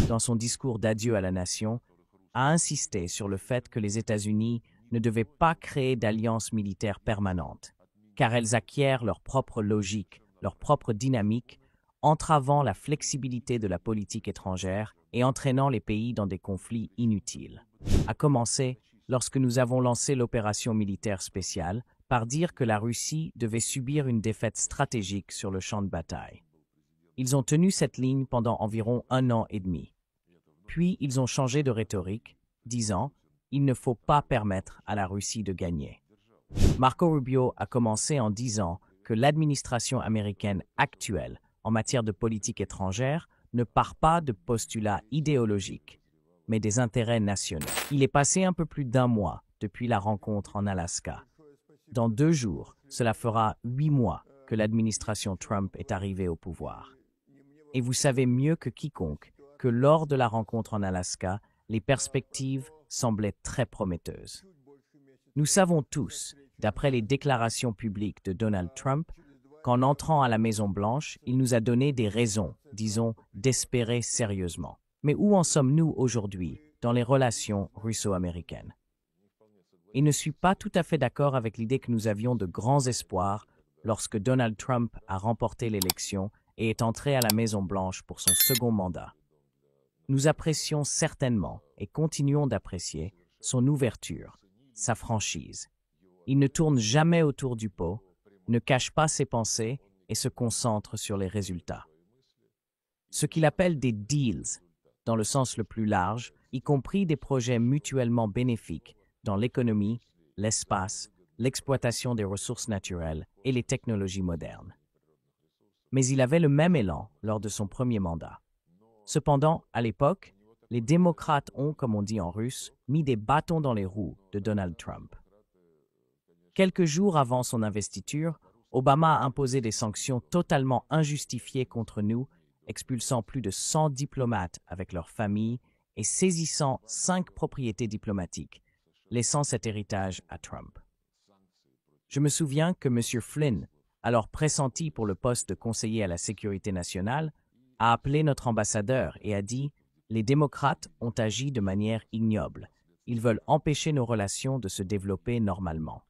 dans son discours d'adieu à la nation, a insisté sur le fait que les États-Unis ne devaient pas créer d'alliances militaires permanentes, car elles acquièrent leur propre logique, leur propre dynamique, entravant la flexibilité de la politique étrangère et entraînant les pays dans des conflits inutiles. À commencer lorsque nous avons lancé l'opération militaire spéciale par dire que la Russie devait subir une défaite stratégique sur le champ de bataille. Ils ont tenu cette ligne pendant environ 1 an et demi. Puis ils ont changé de rhétorique, disant « il ne faut pas permettre à la Russie de gagner ». Marco Rubio a commencé en disant que l'administration américaine actuelle en matière de politique étrangère ne part pas de postulats idéologiques, mais des intérêts nationaux. Il est passé un peu plus d'1 mois depuis la rencontre en Alaska. Dans 2 jours, cela fera 8 mois que l'administration Trump est arrivée au pouvoir. Et vous savez mieux que quiconque que lors de la rencontre en Alaska, les perspectives semblaient très prometteuses. Nous savons tous, d'après les déclarations publiques de Donald Trump, qu'en entrant à la Maison-Blanche, il nous a donné des raisons, disons, d'espérer sérieusement. Mais où en sommes-nous aujourd'hui dans les relations russo-américaines? Et ne suis pas tout à fait d'accord avec l'idée que nous avions de grands espoirs lorsque Donald Trump a remporté l'élection et est entré à la Maison-Blanche pour son second mandat. Nous apprécions certainement et continuons d'apprécier son ouverture, sa franchise. Il ne tourne jamais autour du pot, ne cache pas ses pensées et se concentre sur les résultats. Ce qu'il appelle des deals, dans le sens le plus large, y compris des projets mutuellement bénéfiques dans l'économie, l'espace, l'exploitation des ressources naturelles et les technologies modernes. Mais il avait le même élan lors de son premier mandat. Cependant, à l'époque, les démocrates ont, comme on dit en russe, mis des bâtons dans les roues de Donald Trump. Quelques jours avant son investiture, Obama a imposé des sanctions totalement injustifiées contre nous, expulsant plus de 100 diplomates avec leurs familles et saisissant 5 propriétés diplomatiques, laissant cet héritage à Trump. Je me souviens que M. Flynn, alors pressenti pour le poste de conseiller à la sécurité nationale, a appelé notre ambassadeur et a dit « Les démocrates ont agi de manière ignoble. Ils veulent empêcher nos relations de se développer normalement. »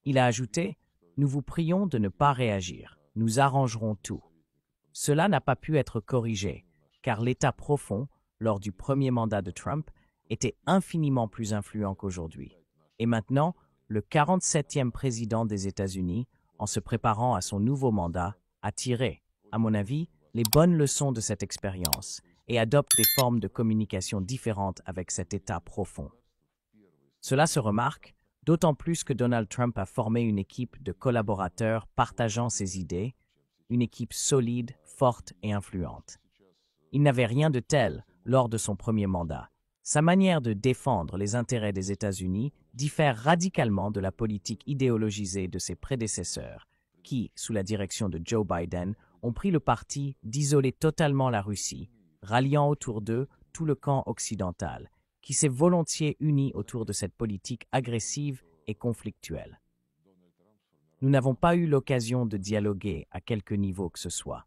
Il a ajouté « Nous vous prions de ne pas réagir. Nous arrangerons tout. » Cela n'a pas pu être corrigé, car l'État profond, lors du premier mandat de Trump, était infiniment plus influent qu'aujourd'hui. Et maintenant, le 47e président des États-Unis, en se préparant à son nouveau mandat, a tiré, à mon avis, les bonnes leçons de cette expérience et adopte des formes de communication différentes avec cet État profond. Cela se remarque, d'autant plus que Donald Trump a formé une équipe de collaborateurs partageant ses idées, une équipe solide, forte et influente. Il n'avait rien de tel lors de son premier mandat. Sa manière de défendre les intérêts des États-Unis diffère radicalement de la politique idéologisée de ses prédécesseurs, qui, sous la direction de Joe Biden, ont pris le parti d'isoler totalement la Russie, ralliant autour d'eux tout le camp occidental, qui s'est volontiers uni autour de cette politique agressive et conflictuelle. Nous n'avons pas eu l'occasion de dialoguer à quelque niveau que ce soit.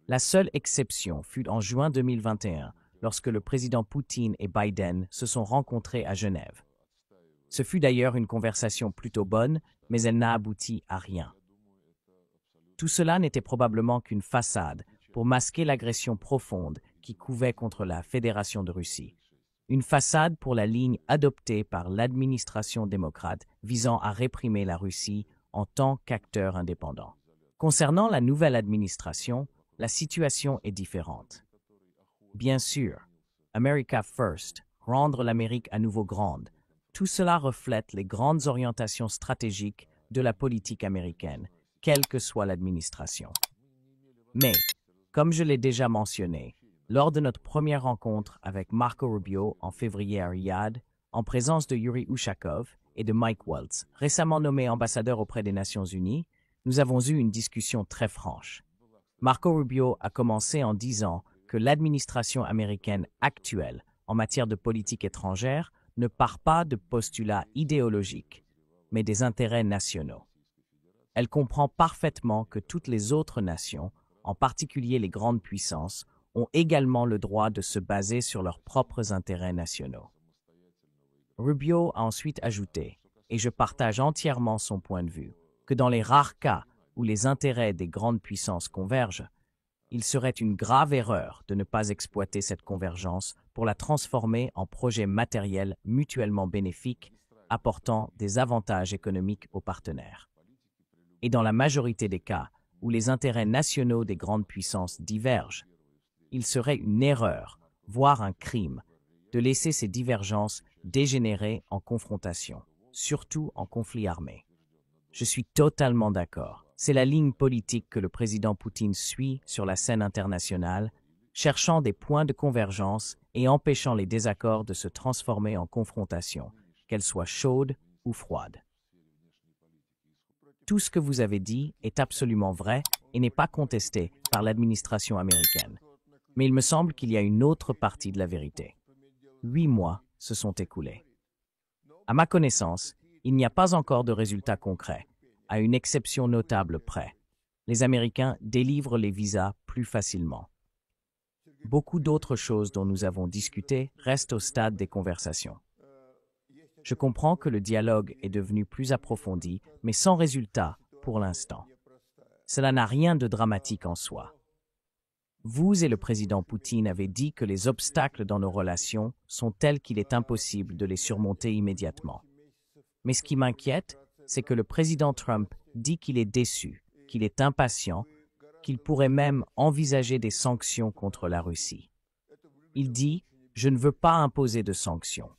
La seule exception fut en juin 2021, lorsque le président Poutine et Biden se sont rencontrés à Genève. Ce fut d'ailleurs une conversation plutôt bonne, mais elle n'a abouti à rien. Tout cela n'était probablement qu'une façade pour masquer l'agression profonde qui couvait contre la Fédération de Russie. Une façade pour la ligne adoptée par l'administration démocrate visant à réprimer la Russie en tant qu'acteur indépendant. Concernant la nouvelle administration, la situation est différente. Bien sûr, America First, rendre l'Amérique à nouveau grande, tout cela reflète les grandes orientations stratégiques de la politique américaine, quelle que soit l'administration. Mais, comme je l'ai déjà mentionné, lors de notre première rencontre avec Marco Rubio en février à Riyad, en présence de Yuri Ushakov et de Mike Waltz, récemment nommé ambassadeur auprès des Nations Unies, nous avons eu une discussion très franche. Marco Rubio a commencé en disant que l'administration américaine actuelle en matière de politique étrangère ne part pas de postulats idéologiques, mais des intérêts nationaux. Elle comprend parfaitement que toutes les autres nations, en particulier les grandes puissances, ont également le droit de se baser sur leurs propres intérêts nationaux. Rubio a ensuite ajouté, et je partage entièrement son point de vue, que dans les rares cas où les intérêts des grandes puissances convergent, il serait une grave erreur de ne pas exploiter cette convergence pour la transformer en projet matériel mutuellement bénéfique, apportant des avantages économiques aux partenaires. Et dans la majorité des cas où les intérêts nationaux des grandes puissances divergent, il serait une erreur, voire un crime, de laisser ces divergences dégénérer en confrontation, surtout en conflit armé. Je suis totalement d'accord. C'est la ligne politique que le président Poutine suit sur la scène internationale, cherchant des points de convergence et empêchant les désaccords de se transformer en confrontation, qu'elles soient chaudes ou froides. Tout ce que vous avez dit est absolument vrai et n'est pas contesté par l'administration américaine. Mais il me semble qu'il y a une autre partie de la vérité. 8 mois se sont écoulés. À ma connaissance, il n'y a pas encore de résultats concrets, à une exception notable près. Les Américains délivrent les visas plus facilement. Beaucoup d'autres choses dont nous avons discuté restent au stade des conversations. Je comprends que le dialogue est devenu plus approfondi, mais sans résultat pour l'instant. Cela n'a rien de dramatique en soi. Vous et le président Poutine avez dit que les obstacles dans nos relations sont tels qu'il est impossible de les surmonter immédiatement. Mais ce qui m'inquiète, c'est que le président Trump dit qu'il est déçu, qu'il est impatient, qu'il pourrait même envisager des sanctions contre la Russie. Il dit « Je ne veux pas imposer de sanctions ».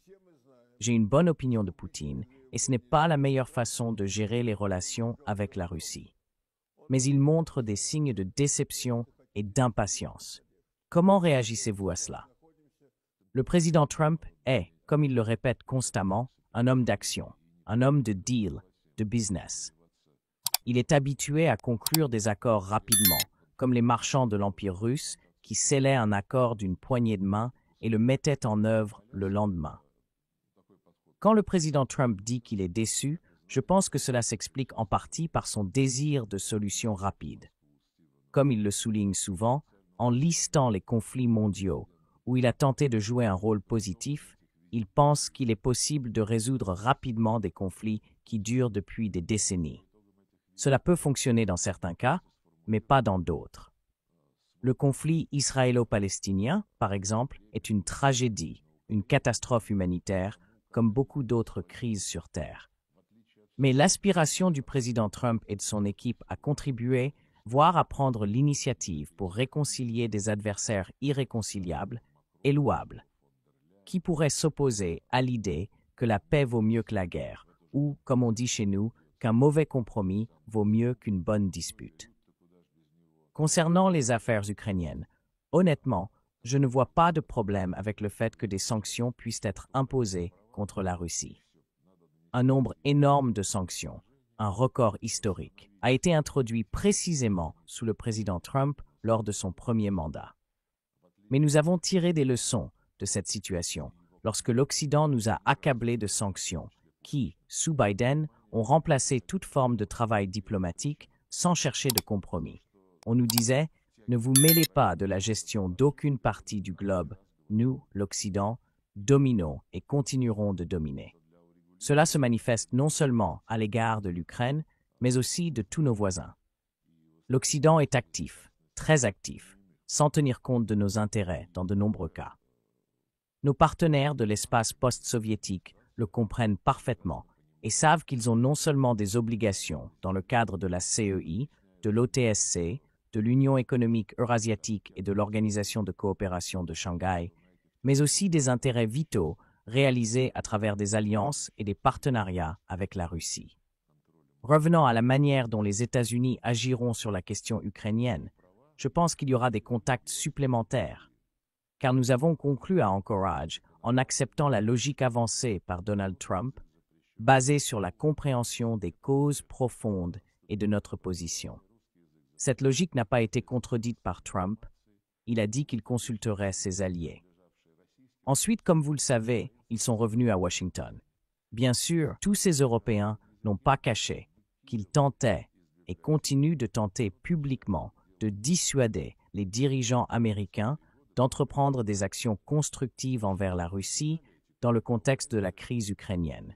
J'ai une bonne opinion de Poutine et ce n'est pas la meilleure façon de gérer les relations avec la Russie. Mais il montre des signes de déception et d'impatience. Comment réagissez-vous à cela? Le président Trump est, comme il le répète constamment, un homme d'action, un homme de deal, de business. Il est habitué à conclure des accords rapidement, comme les marchands de l'Empire russe qui scellaient un accord d'une poignée de main et le mettaient en œuvre le lendemain. Quand le président Trump dit qu'il est déçu, je pense que cela s'explique en partie par son désir de solutions rapides. Comme il le souligne souvent, en listant les conflits mondiaux, où il a tenté de jouer un rôle positif, il pense qu'il est possible de résoudre rapidement des conflits qui durent depuis des décennies. Cela peut fonctionner dans certains cas, mais pas dans d'autres. Le conflit israélo-palestinien, par exemple, est une tragédie, une catastrophe humanitaire, comme beaucoup d'autres crises sur Terre. Mais l'aspiration du président Trump et de son équipe à contribuer, voire à prendre l'initiative pour réconcilier des adversaires irréconciliables, est louable. Qui pourrait s'opposer à l'idée que la paix vaut mieux que la guerre, ou, comme on dit chez nous, qu'un mauvais compromis vaut mieux qu'une bonne dispute? Concernant les affaires ukrainiennes, honnêtement, je ne vois pas de problème avec le fait que des sanctions puissent être imposées contre la Russie. Un nombre énorme de sanctions, un record historique, a été introduit précisément sous le président Trump lors de son premier mandat. Mais nous avons tiré des leçons de cette situation lorsque l'Occident nous a accablés de sanctions qui, sous Biden, ont remplacé toute forme de travail diplomatique sans chercher de compromis. On nous disait « Ne vous mêlez pas de la gestion d'aucune partie du globe. Nous, l'Occident, dominons et continuerons de dominer. » Cela se manifeste non seulement à l'égard de l'Ukraine, mais aussi de tous nos voisins. L'Occident est actif, très actif, sans tenir compte de nos intérêts dans de nombreux cas. Nos partenaires de l'espace post-soviétique le comprennent parfaitement et savent qu'ils ont non seulement des obligations dans le cadre de la CEI, de l'OTSC, de l'Union économique eurasiatique et de l'Organisation de coopération de Shanghai, mais aussi des intérêts vitaux réalisés à travers des alliances et des partenariats avec la Russie. Revenant à la manière dont les États-Unis agiront sur la question ukrainienne, je pense qu'il y aura des contacts supplémentaires, car nous avons conclu à Anchorage en acceptant la logique avancée par Donald Trump, basée sur la compréhension des causes profondes et de notre position. Cette logique n'a pas été contredite par Trump. Il a dit qu'il consulterait ses alliés. Ensuite, comme vous le savez, ils sont revenus à Washington. Bien sûr, tous ces Européens n'ont pas caché qu'ils tentaient et continuent de tenter publiquement de dissuader les dirigeants américains d'entreprendre des actions constructives envers la Russie dans le contexte de la crise ukrainienne.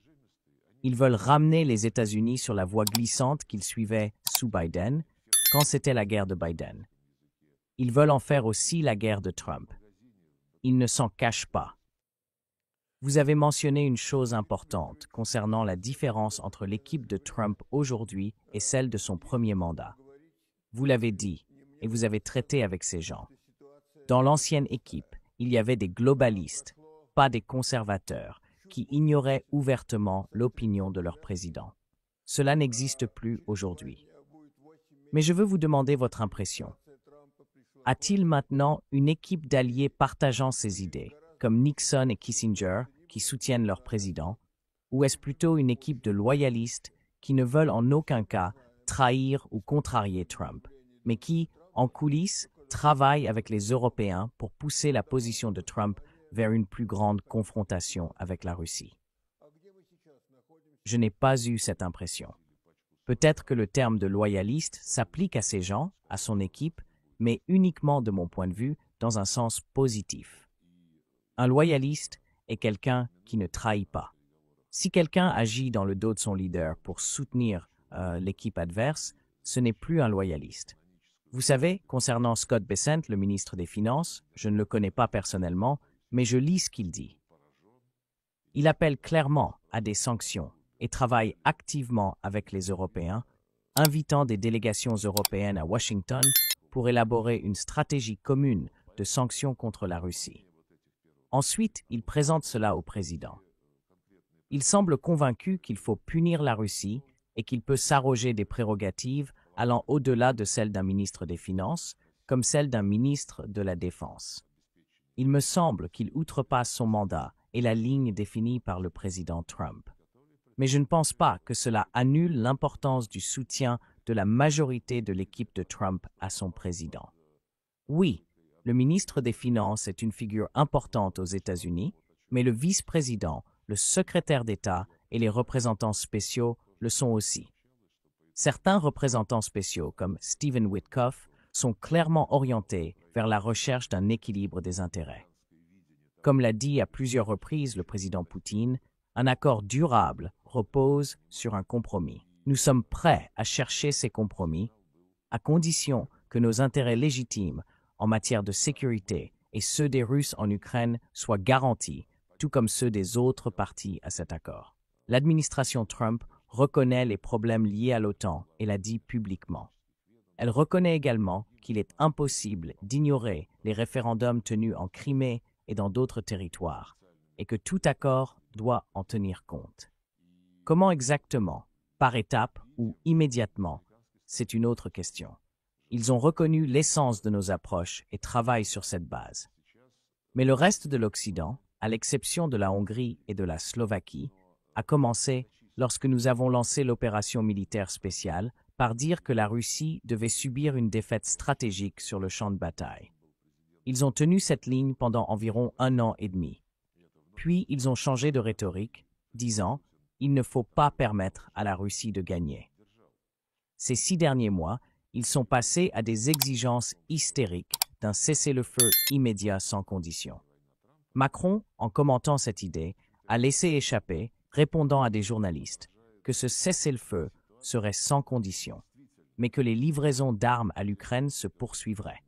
Ils veulent ramener les États-Unis sur la voie glissante qu'ils suivaient sous Biden, quand c'était la guerre de Biden. Ils veulent en faire aussi la guerre de Trump. Ils ne s'en cachent pas. Vous avez mentionné une chose importante concernant la différence entre l'équipe de Trump aujourd'hui et celle de son premier mandat. Vous l'avez dit, et vous avez traité avec ces gens. Dans l'ancienne équipe, il y avait des globalistes, pas des conservateurs, qui ignoraient ouvertement l'opinion de leur président. Cela n'existe plus aujourd'hui. Mais je veux vous demander votre impression. A-t-il maintenant une équipe d'alliés partageant ces idées, comme Nixon et Kissinger, qui soutiennent leur président, ou est-ce plutôt une équipe de loyalistes qui ne veulent en aucun cas trahir ou contrarier Trump, mais qui, en coulisses, travaillent avec les Européens pour pousser la position de Trump vers une plus grande confrontation avec la Russie? Je n'ai pas eu cette impression. Peut-être que le terme de loyaliste s'applique à ces gens, à son équipe, mais uniquement de mon point de vue, dans un sens positif. Un loyaliste est quelqu'un qui ne trahit pas. Si quelqu'un agit dans le dos de son leader pour soutenir l'équipe adverse, ce n'est plus un loyaliste. Vous savez, concernant Scott Bessent, le ministre des Finances, je ne le connais pas personnellement, mais je lis ce qu'il dit. Il appelle clairement à des sanctions et travaille activement avec les Européens, invitant des délégations européennes à Washington pour élaborer une stratégie commune de sanctions contre la Russie. Ensuite, il présente cela au président. Il semble convaincu qu'il faut punir la Russie et qu'il peut s'arroger des prérogatives allant au-delà de celles d'un ministre des Finances, comme celle d'un ministre de la Défense. Il me semble qu'il outrepasse son mandat et la ligne définie par le président Trump. Mais je ne pense pas que cela annule l'importance du soutien de la majorité de l'équipe de Trump à son président. Oui, le ministre des Finances est une figure importante aux États-Unis, mais le vice-président, le secrétaire d'État et les représentants spéciaux le sont aussi. Certains représentants spéciaux, comme Stephen Witkoff, sont clairement orientés vers la recherche d'un équilibre des intérêts. Comme l'a dit à plusieurs reprises le président Poutine, un accord durable repose sur un compromis. Nous sommes prêts à chercher ces compromis, à condition que nos intérêts légitimes en matière de sécurité et ceux des Russes en Ukraine soient garantis, tout comme ceux des autres parties à cet accord. L'administration Trump reconnaît les problèmes liés à l'OTAN et l'a dit publiquement. Elle reconnaît également qu'il est impossible d'ignorer les référendums tenus en Crimée et dans d'autres territoires, et que tout accord doit en tenir compte. Comment exactement, par étapes ou immédiatement, c'est une autre question. Ils ont reconnu l'essence de nos approches et travaillent sur cette base. Mais le reste de l'Occident, à l'exception de la Hongrie et de la Slovaquie, a commencé lorsque nous avons lancé l'opération militaire spéciale par dire que la Russie devait subir une défaite stratégique sur le champ de bataille. Ils ont tenu cette ligne pendant environ 1 an et demi. Puis ils ont changé de rhétorique, disant « il ne faut pas permettre à la Russie de gagner ». Ces 6 derniers mois, ils sont passés à des exigences hystériques d'un cessez-le-feu immédiat sans condition. Macron, en commentant cette idée, a laissé échapper, répondant à des journalistes, que ce cessez-le-feu serait sans condition, mais que les livraisons d'armes à l'Ukraine se poursuivraient.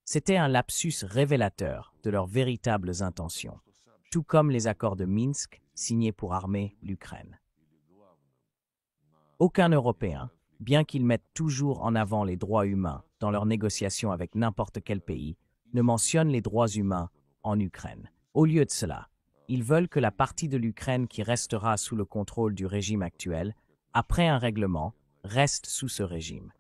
C'était un lapsus révélateur de leurs véritables intentions, tout comme les accords de Minsk signés pour armer l'Ukraine. Aucun Européen, bien qu'ils mettent toujours en avant les droits humains dans leurs négociations avec n'importe quel pays, ne mentionne les droits humains en Ukraine. Au lieu de cela, ils veulent que la partie de l'Ukraine qui restera sous le contrôle du régime actuel, après un règlement, reste sous ce régime.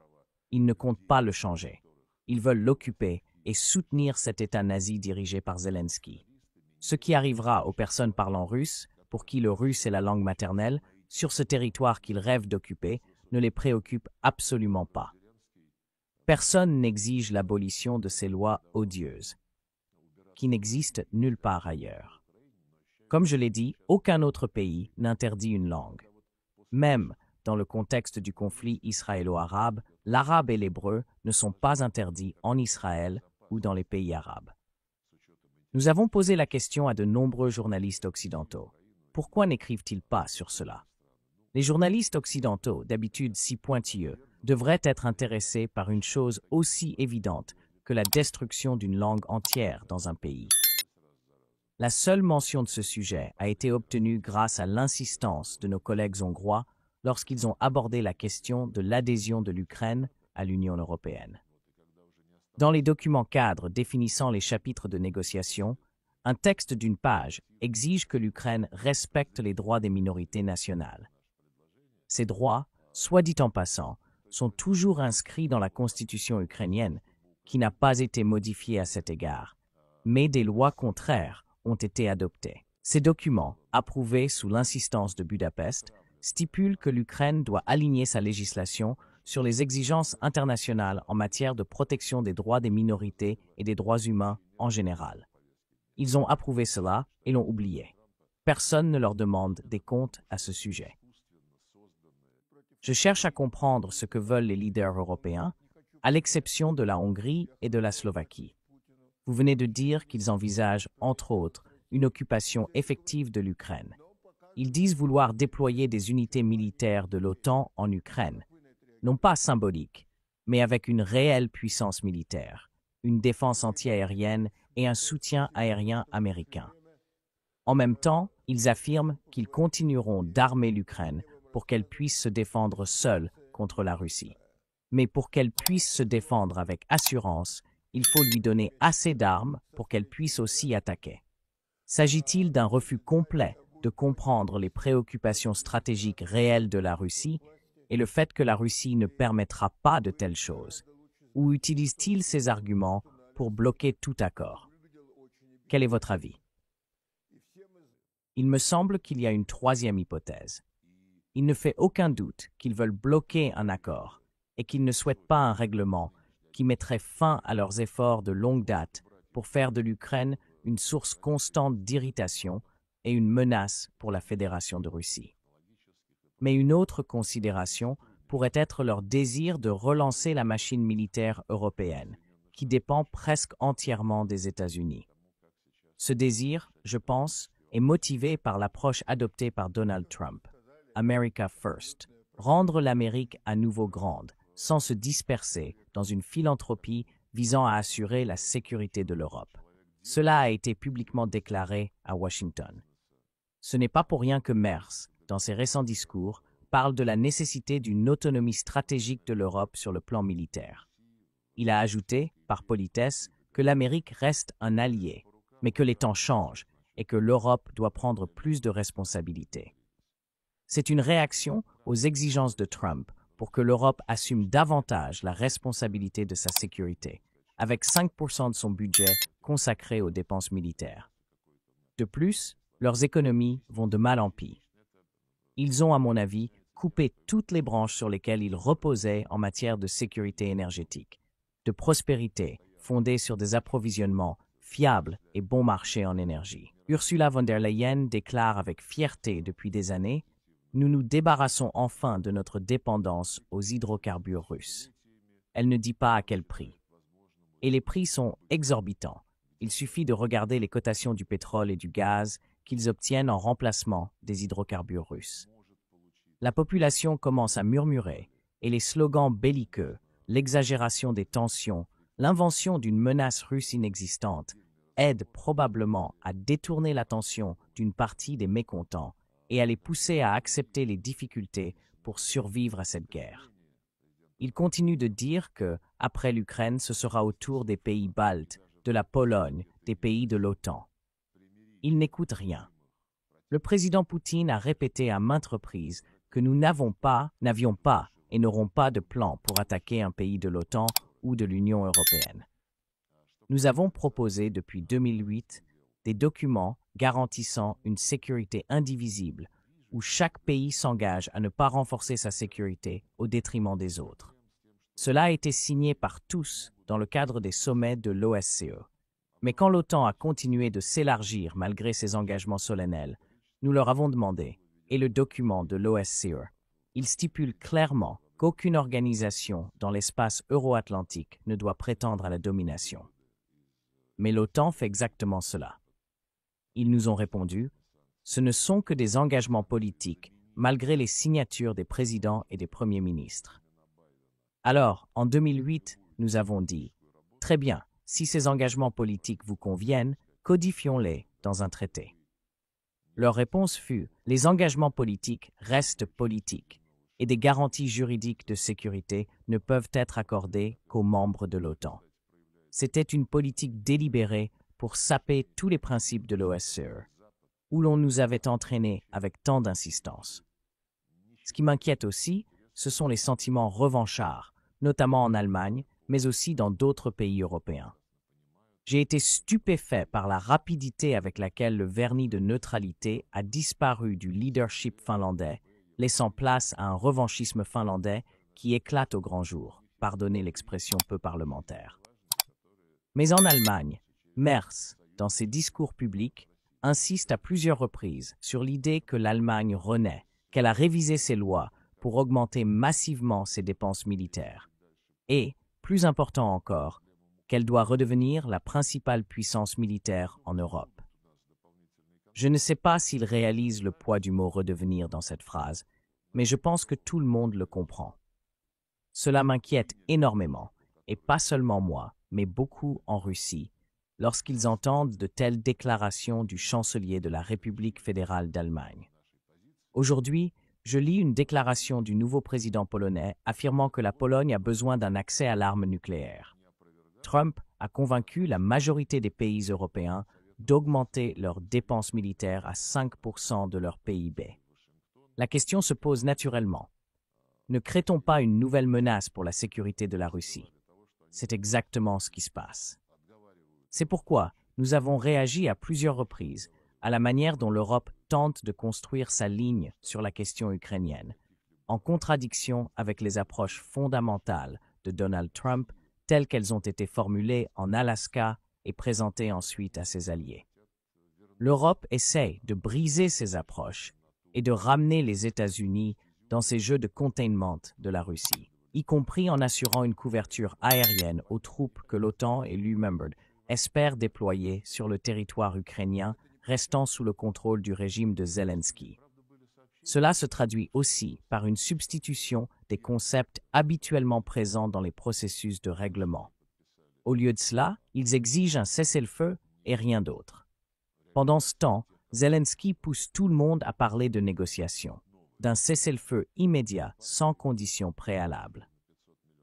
Ils ne comptent pas le changer. Ils veulent l'occuper et soutenir cet État nazi dirigé par Zelensky. Ce qui arrivera aux personnes parlant russe, pour qui le russe est la langue maternelle, sur ce territoire qu'ils rêvent d'occuper, ne les préoccupe absolument pas. Personne n'exige l'abolition de ces lois odieuses, qui n'existent nulle part ailleurs. Comme je l'ai dit, aucun autre pays n'interdit une langue. Même dans le contexte du conflit israélo-arabe, l'arabe et l'hébreu ne sont pas interdits en Israël ou dans les pays arabes. Nous avons posé la question à de nombreux journalistes occidentaux. Pourquoi n'écrivent-ils pas sur cela? Les journalistes occidentaux, d'habitude si pointilleux, devraient être intéressés par une chose aussi évidente que la destruction d'une langue entière dans un pays. La seule mention de ce sujet a été obtenue grâce à l'insistance de nos collègues hongrois lorsqu'ils ont abordé la question de l'adhésion de l'Ukraine à l'Union européenne. Dans les documents cadres définissant les chapitres de négociation, un texte d'une page exige que l'Ukraine respecte les droits des minorités nationales. Ces droits, soit dit en passant, sont toujours inscrits dans la constitution ukrainienne, qui n'a pas été modifiée à cet égard, mais des lois contraires ont été adoptées. Ces documents, approuvés sous l'insistance de Budapest, stipulent que l'Ukraine doit aligner sa législation sur les exigences internationales en matière de protection des droits des minorités et des droits humains en général. Ils ont approuvé cela et l'ont oublié. Personne ne leur demande des comptes à ce sujet. Je cherche à comprendre ce que veulent les leaders européens, à l'exception de la Hongrie et de la Slovaquie. Vous venez de dire qu'ils envisagent, entre autres, une occupation effective de l'Ukraine. Ils disent vouloir déployer des unités militaires de l'OTAN en Ukraine, non pas symbolique, mais avec une réelle puissance militaire, une défense antiaérienne et un soutien aérien américain. En même temps, ils affirment qu'ils continueront d'armer l'Ukraine pour qu'elle puisse se défendre seule contre la Russie. Mais pour qu'elle puisse se défendre avec assurance, il faut lui donner assez d'armes pour qu'elle puisse aussi attaquer. S'agit-il d'un refus complet de comprendre les préoccupations stratégiques réelles de la Russie et le fait que la Russie ne permettra pas de telles choses? Ou utilise-t-il ces arguments pour bloquer tout accord? Quel est votre avis? Il me semble qu'il y a une troisième hypothèse. Il ne fait aucun doute qu'ils veulent bloquer un accord et qu'ils ne souhaitent pas un règlement qui mettrait fin à leurs efforts de longue date pour faire de l'Ukraine une source constante d'irritation et une menace pour la Fédération de Russie. Mais une autre considération pourrait être leur désir de relancer la machine militaire européenne, qui dépend presque entièrement des États-Unis. Ce désir, je pense, est motivé par l'approche adoptée par Donald Trump, America First, rendre l'Amérique à nouveau grande, sans se disperser dans une philanthropie visant à assurer la sécurité de l'Europe. Cela a été publiquement déclaré à Washington. Ce n'est pas pour rien que Merz, dans ses récents discours, parle de la nécessité d'une autonomie stratégique de l'Europe sur le plan militaire. Il a ajouté, par politesse, que l'Amérique reste un allié, mais que les temps changent et que l'Europe doit prendre plus de responsabilités. C'est une réaction aux exigences de Trump pour que l'Europe assume davantage la responsabilité de sa sécurité, avec 5% de son budget consacré aux dépenses militaires. De plus, leurs économies vont de mal en pis. Ils ont, à mon avis, coupé toutes les branches sur lesquelles ils reposaient en matière de sécurité énergétique, de prospérité fondée sur des approvisionnements fiables et bon marché en énergie. Ursula von der Leyen déclare avec fierté depuis des années « Nous nous débarrassons enfin de notre dépendance aux hydrocarbures russes ». Elle ne dit pas à quel prix. Et les prix sont exorbitants. Il suffit de regarder les cotations du pétrole et du gaz qu'ils obtiennent en remplacement des hydrocarbures russes. La population commence à murmurer et les slogans belliqueux, l'exagération des tensions, l'invention d'une menace russe inexistante aident probablement à détourner l'attention d'une partie des mécontents et à les pousser à accepter les difficultés pour survivre à cette guerre. Il continue de dire que, après l'Ukraine, ce sera au tour des pays baltes, de la Pologne, des pays de l'OTAN. Il n'écoute rien. Le président Poutine a répété à maintes reprises que nous n'avions pas et n'aurons pas de plan pour attaquer un pays de l'OTAN ou de l'Union européenne. Nous avons proposé depuis 2008 des documents garantissant une sécurité indivisible où chaque pays s'engage à ne pas renforcer sa sécurité au détriment des autres. Cela a été signé par tous dans le cadre des sommets de l'OSCE. Mais quand l'OTAN a continué de s'élargir malgré ses engagements solennels, nous leur avons demandé, et le document de l'OSCE, il stipule clairement qu'aucune organisation dans l'espace euro-atlantique ne doit prétendre à la domination. Mais l'OTAN fait exactement cela. Ils nous ont répondu, ce ne sont que des engagements politiques, malgré les signatures des présidents et des premiers ministres. Alors, en 2008, nous avons dit, très bien, si ces engagements politiques vous conviennent, codifions-les dans un traité. Leur réponse fut, les engagements politiques restent politiques, et des garanties juridiques de sécurité ne peuvent être accordées qu'aux membres de l'OTAN. C'était une politique délibérée pour saper tous les principes de l'OSCE, où l'on nous avait entraînés avec tant d'insistance. Ce qui m'inquiète aussi, ce sont les sentiments revanchards, notamment en Allemagne, mais aussi dans d'autres pays européens. J'ai été stupéfait par la rapidité avec laquelle le vernis de neutralité a disparu du leadership finlandais, laissant place à un revanchisme finlandais qui éclate au grand jour, pardonnez l'expression peu parlementaire. Mais en Allemagne, Merz, dans ses discours publics, insiste à plusieurs reprises sur l'idée que l'Allemagne renaît, qu'elle a révisé ses lois pour augmenter massivement ses dépenses militaires. Et, plus important encore, qu'elle doit redevenir la principale puissance militaire en Europe. Je ne sais pas s'il réalise le poids du mot « redevenir » dans cette phrase, mais je pense que tout le monde le comprend. Cela m'inquiète énormément, et pas seulement moi, mais beaucoup en Russie, lorsqu'ils entendent de telles déclarations du chancelier de la République fédérale d'Allemagne. Aujourd'hui, je lis une déclaration du nouveau président polonais affirmant que la Pologne a besoin d'un accès à l'arme nucléaire. Trump a convaincu la majorité des pays européens d'augmenter leurs dépenses militaires à 5% de leur PIB. La question se pose naturellement. Ne crée-t-on pas une nouvelle menace pour la sécurité de la Russie? C'est exactement ce qui se passe. C'est pourquoi nous avons réagi à plusieurs reprises à la manière dont l'Europe tente de construire sa ligne sur la question ukrainienne, en contradiction avec les approches fondamentales de Donald Trump telles qu'elles ont été formulées en Alaska et présentées ensuite à ses alliés. L'Europe essaie de briser ces approches et de ramener les États-Unis dans ces jeux de containment de la Russie, y compris en assurant une couverture aérienne aux troupes que l'OTAN et l'UE espèrent déployer sur le territoire ukrainien restant sous le contrôle du régime de Zelensky. Cela se traduit aussi par une substitution des concepts habituellement présents dans les processus de règlement. Au lieu de cela, ils exigent un cessez-le-feu et rien d'autre. Pendant ce temps, Zelensky pousse tout le monde à parler de négociations, d'un cessez-le-feu immédiat sans conditions préalables.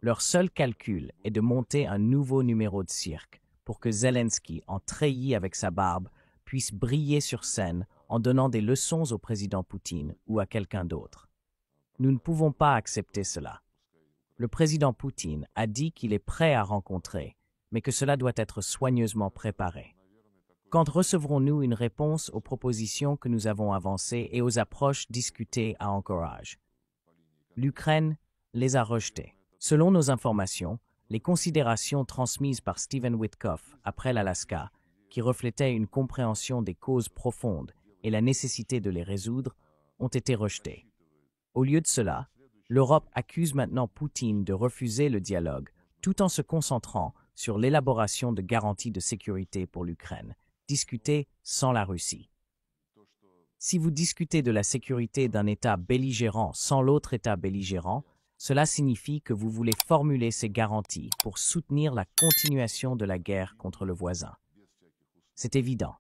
Leur seul calcul est de monter un nouveau numéro de cirque pour que Zelensky, en treillis avec sa barbe, puisse briller sur scène en donnant des leçons au président Poutine ou à quelqu'un d'autre. Nous ne pouvons pas accepter cela. Le président Poutine a dit qu'il est prêt à rencontrer, mais que cela doit être soigneusement préparé. Quand recevrons-nous une réponse aux propositions que nous avons avancées et aux approches discutées à Anchorage? L'Ukraine les a rejetées. Selon nos informations, les considérations transmises par Stephen Witkoff après l'Alaska, qui reflétaient une compréhension des causes profondes et la nécessité de les résoudre, ont été rejetées. Au lieu de cela, l'Europe accuse maintenant Poutine de refuser le dialogue, tout en se concentrant sur l'élaboration de garanties de sécurité pour l'Ukraine, discutées sans la Russie. Si vous discutez de la sécurité d'un État belligérant sans l'autre État belligérant, cela signifie que vous voulez formuler ces garanties pour soutenir la continuation de la guerre contre le voisin. C'est évident.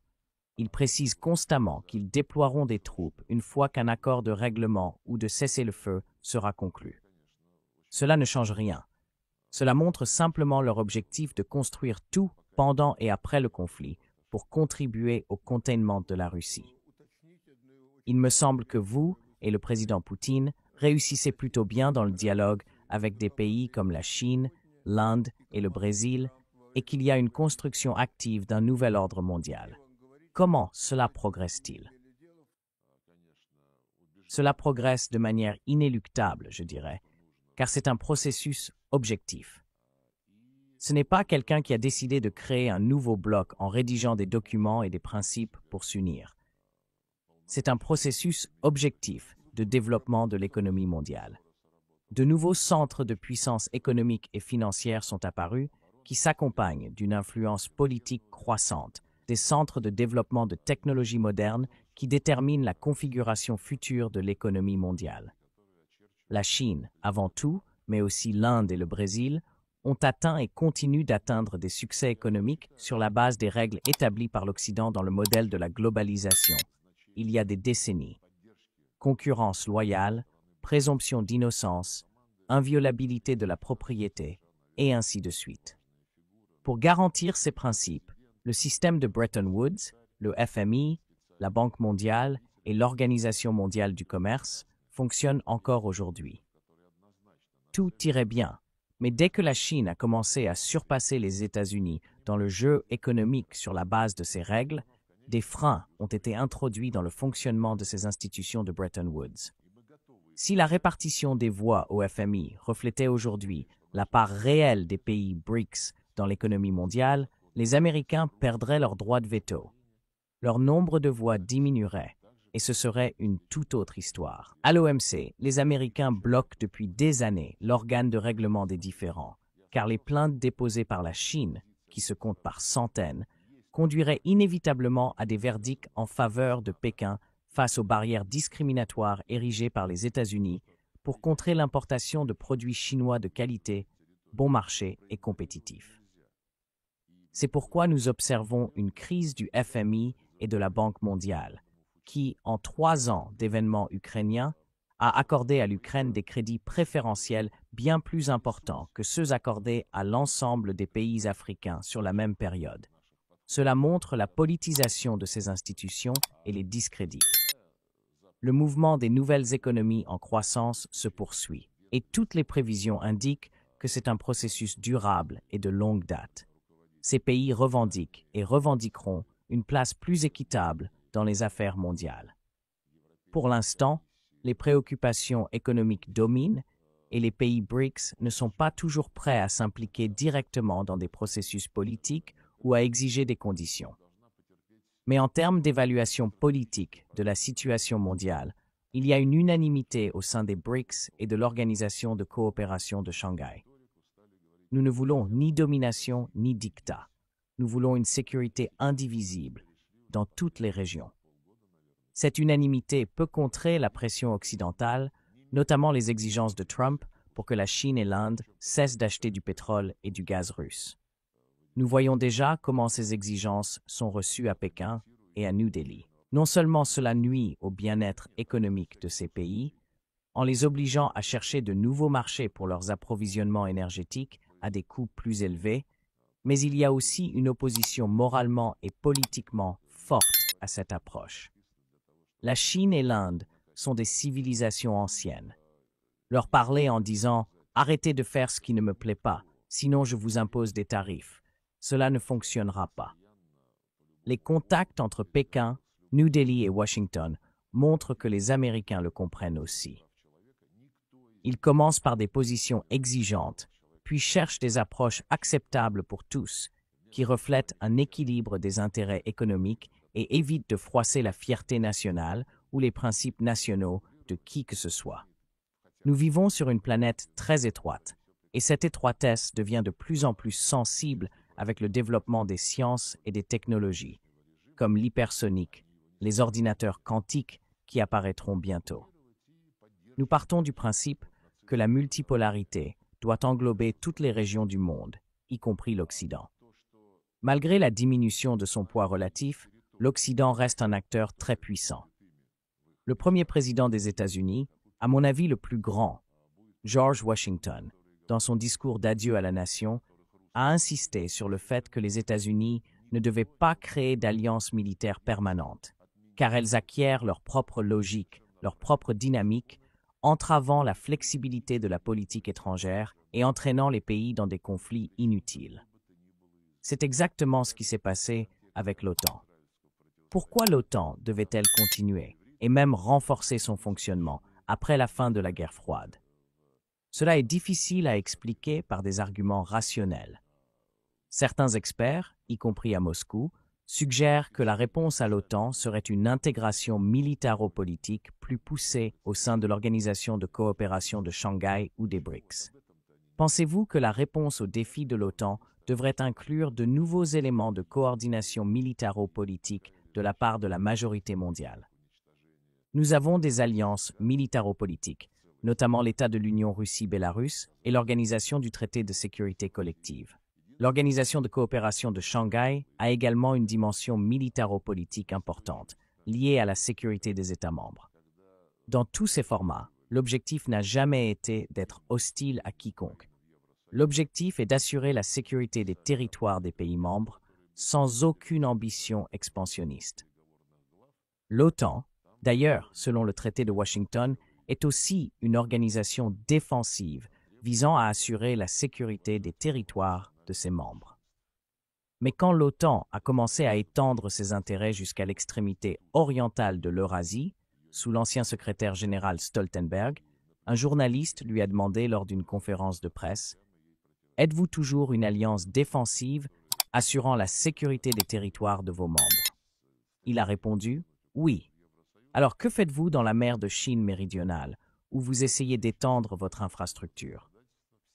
Ils précisent constamment qu'ils déploieront des troupes une fois qu'un accord de règlement ou de cessez-le-feu sera conclu. Cela ne change rien. Cela montre simplement leur objectif de construire tout pendant et après le conflit pour contribuer au containment de la Russie. Il me semble que vous et le président Poutine réussissez plutôt bien dans le dialogue avec des pays comme la Chine, l'Inde et le Brésil, et qu'il y a une construction active d'un nouvel ordre mondial. Comment cela progresse-t-il? Cela progresse de manière inéluctable, je dirais, car c'est un processus objectif. Ce n'est pas quelqu'un qui a décidé de créer un nouveau bloc en rédigeant des documents et des principes pour s'unir. C'est un processus objectif de développement de l'économie mondiale. De nouveaux centres de puissance économique et financière sont apparus qui s'accompagnent d'une influence politique croissante, des centres de développement de technologies modernes qui déterminent la configuration future de l'économie mondiale. La Chine, avant tout, mais aussi l'Inde et le Brésil, ont atteint et continuent d'atteindre des succès économiques sur la base des règles établies par l'Occident dans le modèle de la globalisation, il y a des décennies. Concurrence loyale, présomption d'innocence, inviolabilité de la propriété, et ainsi de suite. Pour garantir ces principes, le système de Bretton Woods, le FMI, la Banque mondiale et l'Organisation mondiale du commerce fonctionnent encore aujourd'hui. Tout irait bien, mais dès que la Chine a commencé à surpasser les États-Unis dans le jeu économique sur la base de ces règles, des freins ont été introduits dans le fonctionnement de ces institutions de Bretton Woods. Si la répartition des voix au FMI reflétait aujourd'hui la part réelle des pays BRICS dans l'économie mondiale, les Américains perdraient leur droit de veto. Leur nombre de voix diminuerait, et ce serait une toute autre histoire. À l'OMC, les Américains bloquent depuis des années l'organe de règlement des différends, car les plaintes déposées par la Chine, qui se comptent par centaines, conduiraient inévitablement à des verdicts en faveur de Pékin face aux barrières discriminatoires érigées par les États-Unis pour contrer l'importation de produits chinois de qualité, bon marché et compétitifs. C'est pourquoi nous observons une crise du FMI et de la Banque mondiale, qui, en 3 ans d'événements ukrainiens, a accordé à l'Ukraine des crédits préférentiels bien plus importants que ceux accordés à l'ensemble des pays africains sur la même période. Cela montre la politisation de ces institutions et les discrédite. Le mouvement des nouvelles économies en croissance se poursuit, et toutes les prévisions indiquent que c'est un processus durable et de longue date. Ces pays revendiquent et revendiqueront une place plus équitable dans les affaires mondiales. Pour l'instant, les préoccupations économiques dominent et les pays BRICS ne sont pas toujours prêts à s'impliquer directement dans des processus politiques ou à exiger des conditions. Mais en termes d'évaluation politique de la situation mondiale, il y a une unanimité au sein des BRICS et de l'Organisation de coopération de Shanghai. Nous ne voulons ni domination ni dictat. Nous voulons une sécurité indivisible dans toutes les régions. Cette unanimité peut contrer la pression occidentale, notamment les exigences de Trump pour que la Chine et l'Inde cessent d'acheter du pétrole et du gaz russe. Nous voyons déjà comment ces exigences sont reçues à Pékin et à New Delhi. Non seulement cela nuit au bien-être économique de ces pays, en les obligeant à chercher de nouveaux marchés pour leurs approvisionnements énergétiques à des coûts plus élevés, mais il y a aussi une opposition moralement et politiquement forte à cette approche. La Chine et l'Inde sont des civilisations anciennes. Leur parler en disant « Arrêtez de faire ce qui ne me plaît pas, sinon je vous impose des tarifs », cela ne fonctionnera pas. Les contacts entre Pékin, New Delhi et Washington montrent que les Américains le comprennent aussi. Ils commencent par des positions exigeantes, puis cherchent des approches acceptables pour tous, qui reflètent un équilibre des intérêts économiques et évitent de froisser la fierté nationale ou les principes nationaux de qui que ce soit. Nous vivons sur une planète très étroite, et cette étroitesse devient de plus en plus sensible avec le développement des sciences et des technologies, comme l'hypersonique, les ordinateurs quantiques qui apparaîtront bientôt. Nous partons du principe que la multipolarité doit englober toutes les régions du monde, y compris l'Occident. Malgré la diminution de son poids relatif, l'Occident reste un acteur très puissant. Le premier président des États-Unis, à mon avis le plus grand, George Washington, dans son discours d'adieu à la nation, a insisté sur le fait que les États-Unis ne devaient pas créer d'alliances militaires permanentes, car elles acquièrent leur propre logique, leur propre dynamique, entravant la flexibilité de la politique étrangère et entraînant les pays dans des conflits inutiles. C'est exactement ce qui s'est passé avec l'OTAN. Pourquoi l'OTAN devait-elle continuer et même renforcer son fonctionnement après la fin de la guerre froide? Cela est difficile à expliquer par des arguments rationnels. Certains experts, y compris à Moscou, suggère que la réponse à l'OTAN serait une intégration militaro-politique plus poussée au sein de l'Organisation de coopération de Shanghai ou des BRICS. Pensez-vous que la réponse aux défis de l'OTAN devrait inclure de nouveaux éléments de coordination militaro-politique de la part de la majorité mondiale? Nous avons des alliances militaro-politiques, notamment l'État de l'Union Russie-Bélarus et l'Organisation du traité de sécurité collective. L'Organisation de coopération de Shanghai a également une dimension militaro-politique importante, liée à la sécurité des États membres. Dans tous ces formats, l'objectif n'a jamais été d'être hostile à quiconque. L'objectif est d'assurer la sécurité des territoires des pays membres sans aucune ambition expansionniste. L'OTAN, d'ailleurs, selon le traité de Washington, est aussi une organisation défensive visant à assurer la sécurité des territoires de ses membres. Mais quand l'OTAN a commencé à étendre ses intérêts jusqu'à l'extrémité orientale de l'Eurasie, sous l'ancien secrétaire général Stoltenberg, un journaliste lui a demandé lors d'une conférence de presse « Êtes-vous toujours une alliance défensive assurant la sécurité des territoires de vos membres ?» Il a répondu « Oui. » Alors que faites-vous dans la mer de Chine méridionale, où vous essayez d'étendre votre infrastructure?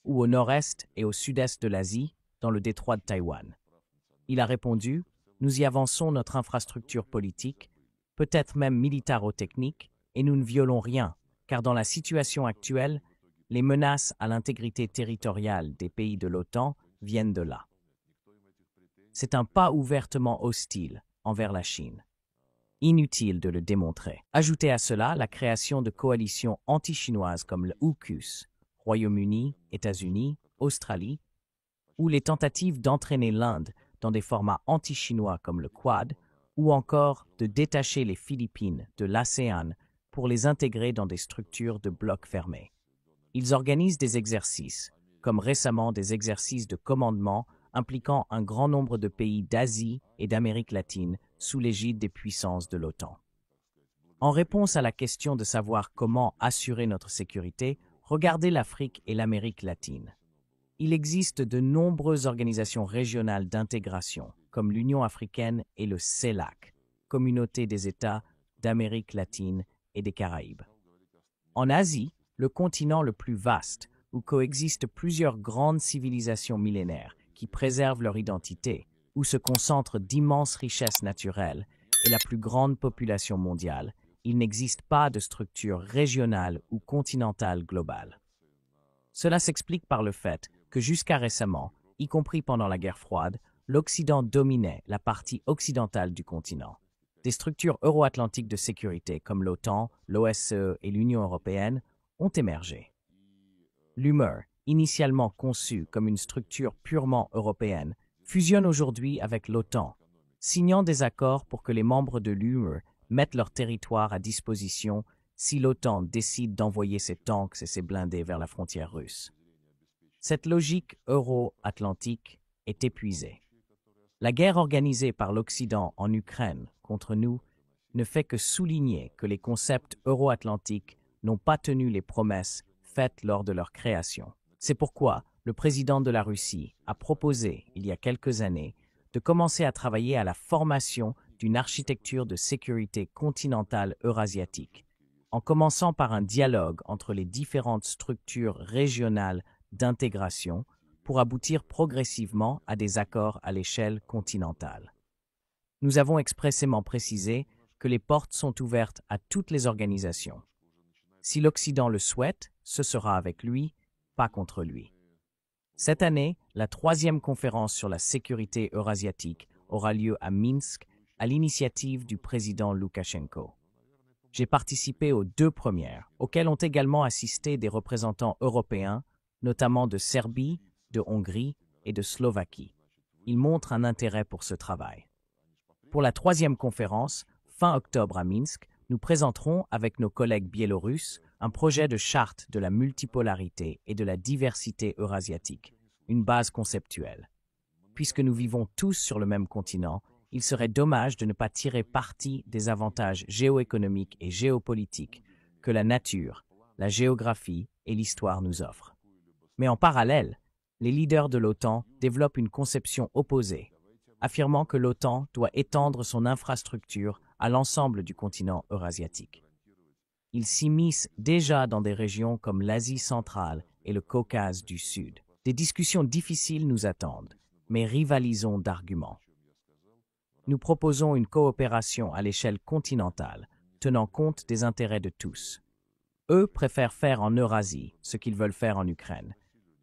Ou au nord-est et au sud-est de l'Asie, dans le détroit de Taïwan? Il a répondu « Nous y avançons notre infrastructure politique, peut-être même militaro-technique, et nous ne violons rien, car dans la situation actuelle, les menaces à l'intégrité territoriale des pays de l'OTAN viennent de là. » C'est un pas ouvertement hostile envers la Chine. Inutile de le démontrer. Ajoutez à cela la création de coalitions anti-chinoises comme le AUKUS, Royaume-Uni, États-Unis, Australie, ou les tentatives d'entraîner l'Inde dans des formats anti-chinois comme le Quad, ou encore de détacher les Philippines de l'ASEAN pour les intégrer dans des structures de blocs fermés. Ils organisent des exercices, comme récemment des exercices de commandement impliquant un grand nombre de pays d'Asie et d'Amérique latine sous l'égide des puissances de l'OTAN. En réponse à la question de savoir comment assurer notre sécurité, regardez l'Afrique et l'Amérique latine. Il existe de nombreuses organisations régionales d'intégration, comme l'Union africaine et le CELAC, Communauté des États d'Amérique latine et des Caraïbes. En Asie, le continent le plus vaste, où coexistent plusieurs grandes civilisations millénaires qui préservent leur identité, où se concentrent d'immenses richesses naturelles et la plus grande population mondiale, il n'existe pas de structure régionale ou continentale globale. Cela s'explique par le fait que jusqu'à récemment, y compris pendant la guerre froide, l'Occident dominait la partie occidentale du continent. Des structures euro-atlantiques de sécurité comme l'OTAN, l'OSCE et l'Union européenne ont émergé. L'UMER, initialement conçue comme une structure purement européenne, fusionne aujourd'hui avec l'OTAN, signant des accords pour que les membres de l'UMER mettent leur territoire à disposition si l'OTAN décide d'envoyer ses tanks et ses blindés vers la frontière russe. Cette logique euro-atlantique est épuisée. La guerre organisée par l'Occident en Ukraine contre nous ne fait que souligner que les concepts euro-atlantiques n'ont pas tenu les promesses faites lors de leur création. C'est pourquoi le président de la Russie a proposé, il y a quelques années, de commencer à travailler à la formation d'une architecture de sécurité continentale eurasiatique, en commençant par un dialogue entre les différentes structures régionales d'intégration pour aboutir progressivement à des accords à l'échelle continentale. Nous avons expressément précisé que les portes sont ouvertes à toutes les organisations. Si l'Occident le souhaite, ce sera avec lui, pas contre lui. Cette année, la 3e conférence sur la sécurité eurasiatique aura lieu à Minsk à l'initiative du président Loukachenko. J'ai participé aux 2 premières, auxquelles ont également assisté des représentants européens, notamment de Serbie, de Hongrie et de Slovaquie. Ils montrent un intérêt pour ce travail. Pour la 3e conférence, fin octobre à Minsk, nous présenterons avec nos collègues biélorusses un projet de charte de la multipolarité et de la diversité eurasiatique, une base conceptuelle. Puisque nous vivons tous sur le même continent, il serait dommage de ne pas tirer parti des avantages géoéconomiques et géopolitiques que la nature, la géographie et l'histoire nous offrent. Mais en parallèle, les leaders de l'OTAN développent une conception opposée. affirmant que l'OTAN doit étendre son infrastructure à l'ensemble du continent eurasiatique. Ils s'immiscent déjà dans des régions comme l'Asie centrale et le Caucase du Sud. Des discussions difficiles nous attendent, mais rivalisons d'arguments. Nous proposons une coopération à l'échelle continentale, tenant compte des intérêts de tous. Eux préfèrent faire en Eurasie ce qu'ils veulent faire en Ukraine,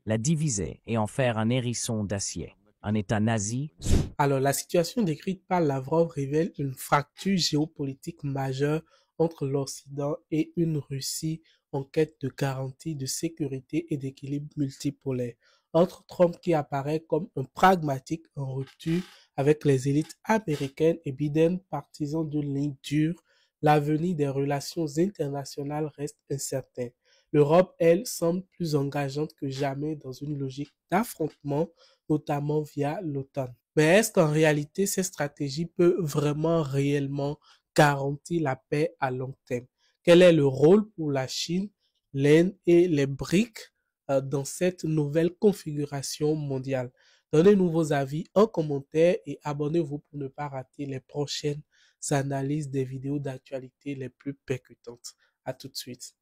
la diviser et en faire un hérisson d'acier, un État nazi. Alors, la situation décrite par Lavrov révèle une fracture géopolitique majeure entre l'Occident et une Russie en quête de garantie de sécurité et d'équilibre multipolaire. Entre Trump qui apparaît comme un pragmatique en rupture avec les élites américaines et Biden partisan d'une ligne dure, l'avenir des relations internationales reste incertain. L'Europe, elle, semble plus engageante que jamais dans une logique d'affrontement, notamment via l'OTAN. Mais est-ce qu'en réalité, cette stratégie peut vraiment réellement garantir la paix à long terme? Quel est le rôle pour la Chine, l'Inde et les BRICS dans cette nouvelle configuration mondiale? Donnez-nous vos avis en commentaire et abonnez-vous pour ne pas rater les prochaines analyses des vidéos d'actualité les plus percutantes. À tout de suite.